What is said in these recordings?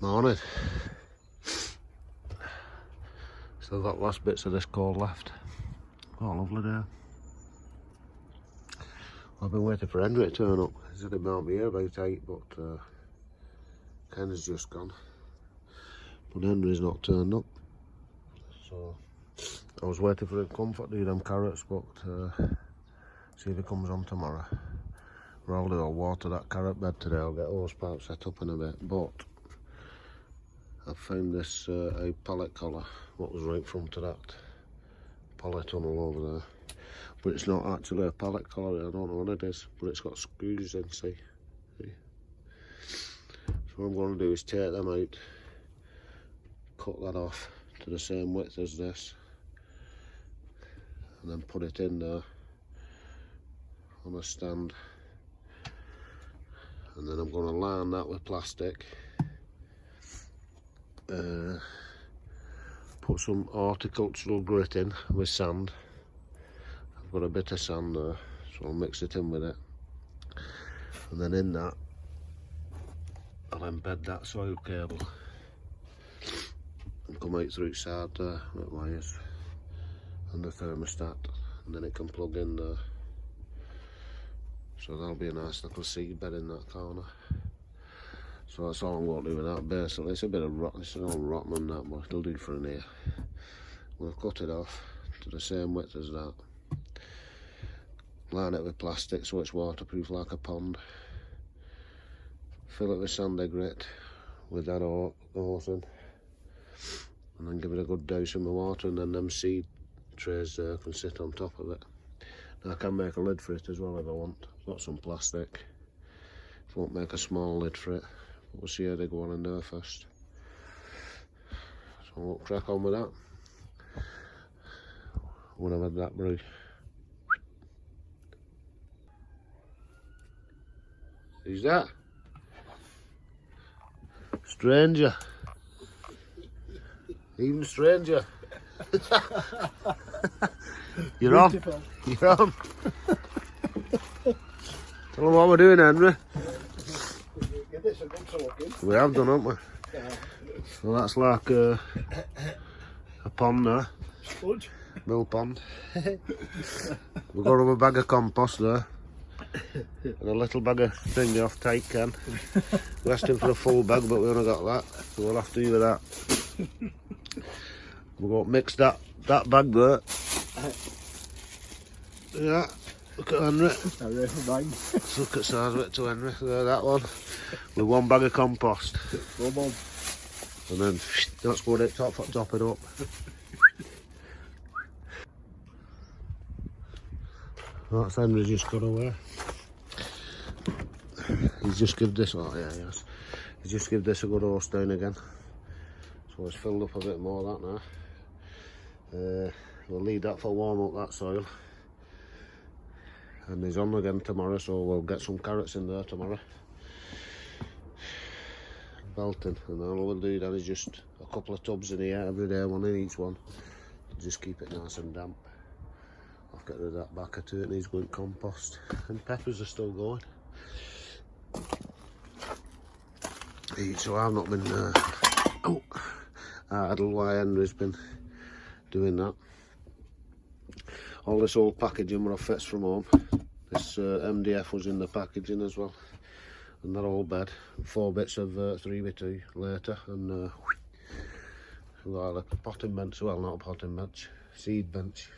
Morning. Still got last bits of this coal left. Oh, lovely day. I've been waiting for Henry to turn up. He said he might be here about 8, but Ken has just gone. But Henry's not turned up. So I was waiting for him to come for do them carrots, but see if he comes on tomorrow. Rolly will water that carrot bed today. I'll get hose pipe set up in a bit. But I found this a pallet collar, what was right front to that pallet tunnel over there. But it's not actually a pallet collar, I don't know what it is, but it's got screws in, see? So what I'm going to do is take them out, cut that off to the same width as this, and then put it in there on a stand. And then I'm going to line that with plastic. Put some horticultural grit in with sand. I've got a bit of sand there, so I'll mix it in with it. And then in that, I'll embed that soil cable and come out through side there with wires and the thermostat, and then it can plug in there. So that'll be a nice little seed bed in that corner. So that's all I'm going to do with that basically. It's a bit of rotten, it's all rotten on that, but it'll do for in here. We'll cut it off to the same width as that. Line it with plastic so it's waterproof like a pond. Fill it with sandy grit with that hose in. And then give it a good dousing with water, and then them seed trays there can sit on top of it. Now I can make a lid for it as well if I want. I've got some plastic. I won't make a small lid for it. We'll see how they go on in there first. So we'll crack on with that when I've had that brew. Who's that? Stranger. Even stranger. You're on. Beautiful. You're on. Tell them what we're doing, Henry. Give this a good soak in. We have done, haven't we? Yeah. So that's like a pond there, Sponge. mill pond. We've got a bag of compost there, and a little bag of thing off tight can. We asked him for a full bag, but we only got that, so we'll have to do with that. We're going to mix that bag there. Yeah, look at Henry. Let's look at size of it to Henry. There, that one. With one bag of compost. Come on. And then that's what it top it up. That's Henry just got away. He's just give this, oh yeah, yes. He's just give this a good horse down again. So it's filled up a bit more that now. We'll leave that for warm up that soil. And he's on again tomorrow, so we'll get some carrots in there tomorrow. Belting, and all we'll do then is just a couple of tubs in here every day, one in each one. Just keep it nice and damp. I'll get rid of that back to it, and he's going compost. And peppers are still going. So I've not been idle while Henry's been doing that. All this old packaging were off fetched from home. This MDF was in the packaging as well. And that old bed, 4 bits of 3x2 later, and we've got a potting bench, well not a potting bench, seed bench.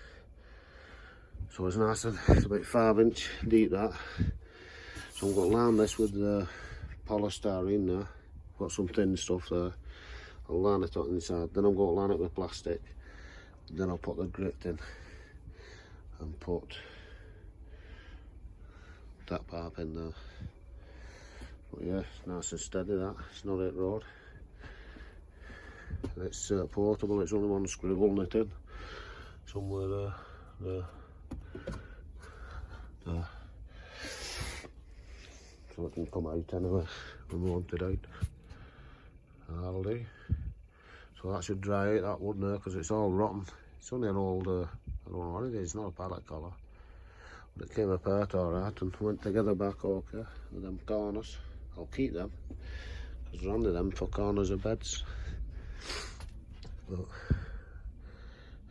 So it's nice, and it's about 5" deep that. So I'm going to line this with polystyrene there. Got some thin stuff there. I'll line it on the inside, then I'm going to line it with plastic. Then I'll put the grit in and put that pipe in there. But yeah, it's nice and steady that, it's not hit road. And it's portable, it's only one screw holding it in. Somewhere there. So it can come out anyway when we want it out. And that'll do. So that should dry out that wood there, because it's all rotten. It's only an old, I don't know what it is, it's not a pallet collar. But it came apart alright and went together back okay with them corners. I'll keep them There's only them for corners of beds. But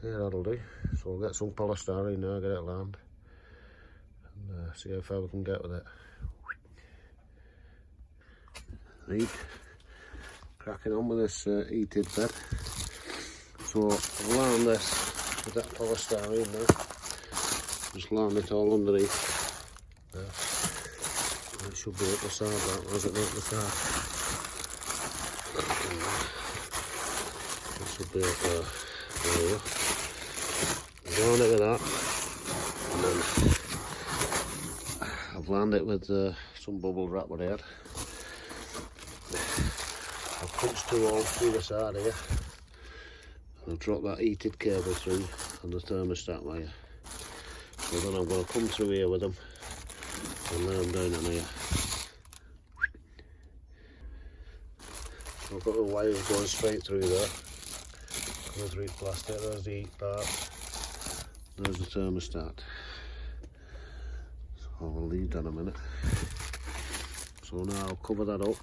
yeah, that'll do. So we'll get some polystyrene now, get it lined, and see how far we can get with it. Right, cracking on with this heated bed. So I've lined this with that polystyrene now. Just lined it all underneath. It should be up the side, that was it, not the side. It should be up there. There we go. Line it with that, and then I've lined it with some bubble wrap with it. I've punched 2 holes through the side here, and I've dropped that heated cable through and the thermostat wire. So then I'm going to come through here with them and lay them down on here. So I've got the wires going straight through there, going through plastic. There's the heat part, there's the thermostat. So I'll leave that a minute. So now I'll cover that up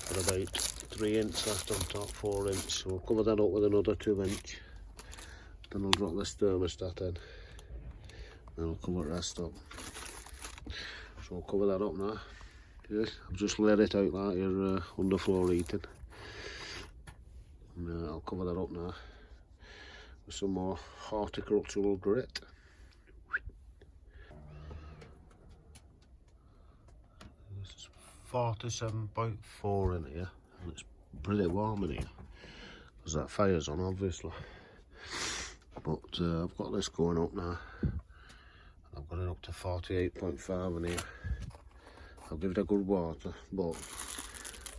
with about 3 inch left on top, 4 inch. So I'll cover that up with another 2 inch. Then I'll drop this thermostat in. Then I'll cover the rest up. So I'll cover that up now. Yes, I've just laid it out like your underfloor heating. And I'll cover that up now with some more horticultural grit. This is 47.4 in here, and it's pretty warm in here because that fire's on, obviously. But I've got this going up now. I've got it up to 48.5 in here. I'll give it a good water, but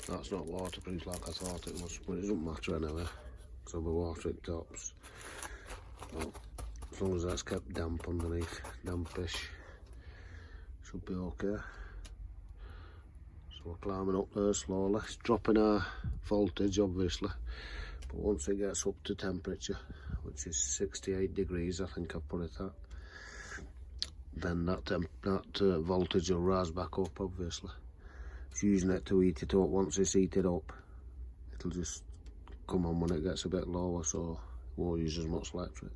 that's not waterproof like I thought it was. But it doesn't matter anyway, because I'll be watering tops. Well, as long as that's kept damp underneath, dampish, should be okay. So we're climbing up there slowly. It's dropping our voltage, obviously, but once it gets up to temperature, which is 68 degrees, I think I put it at, then that voltage will rise back up, obviously. It's using it to heat it up. Once it's heated up, it'll just come on when it gets a bit lower, so it won't use as much electric.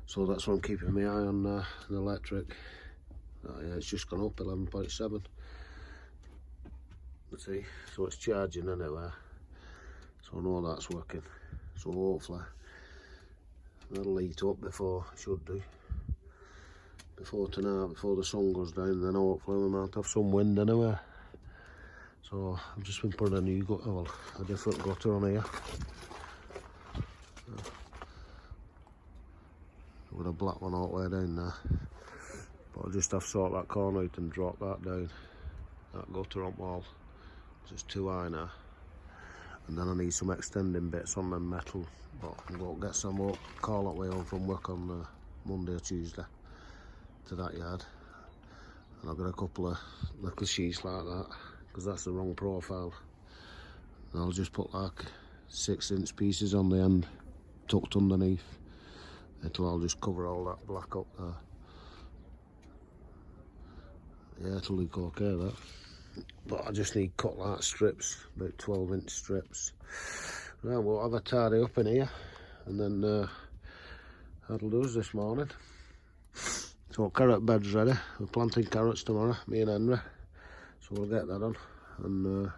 So that's what I'm keeping my eye on, the electric. Yeah, it's just gone up 11.7. Let's see, so it's charging anyway, so I know that's working. So hopefully that'll heat up before it should do. Before tonight, before the sun goes down, then hopefully we might have some wind anyway. So I've just been putting a new gutter, well, a different gutter on here. With a black one all the way down there. But I'll just have to sort that corner out and drop that down. That gutter on wall. It's too high now. And then I need some extending bits on the metal. But I'm going to get some up, call that way home from work on Monday or Tuesday to that yard, and I've got a couple of little sheets like that because that's the wrong profile, and I'll just put like 6 inch pieces on the end tucked underneath. It'll all just cover all that black up there. Yeah, it'll look okay, that, but I just need cut like strips, about 12 inch strips. Right, we'll have a tidy up in here, and then that'll do us this morning. So carrot bed's ready. We're planting carrots tomorrow, me and Henry. So we'll get that on. And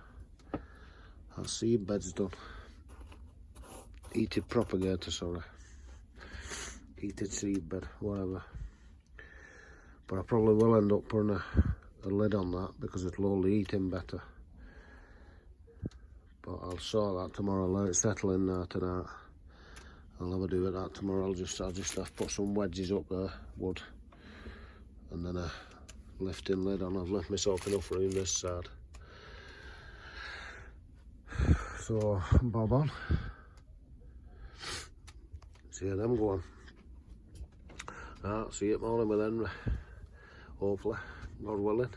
that seed bed's done. Heated propagator, sorry. Heated seed bed, whatever. But I probably will end up putting a lid on that because it'll hold the heat in better. But I'll sort that tomorrow, let it settle in there tonight. I'll have a do with that tomorrow. I'll just have to put some wedges up there, wood. And then a lifting lid on. I've left myself enough room this side. So, bob on. See how them going. Right, see you tomorrow with Henry. Hopefully, God willing.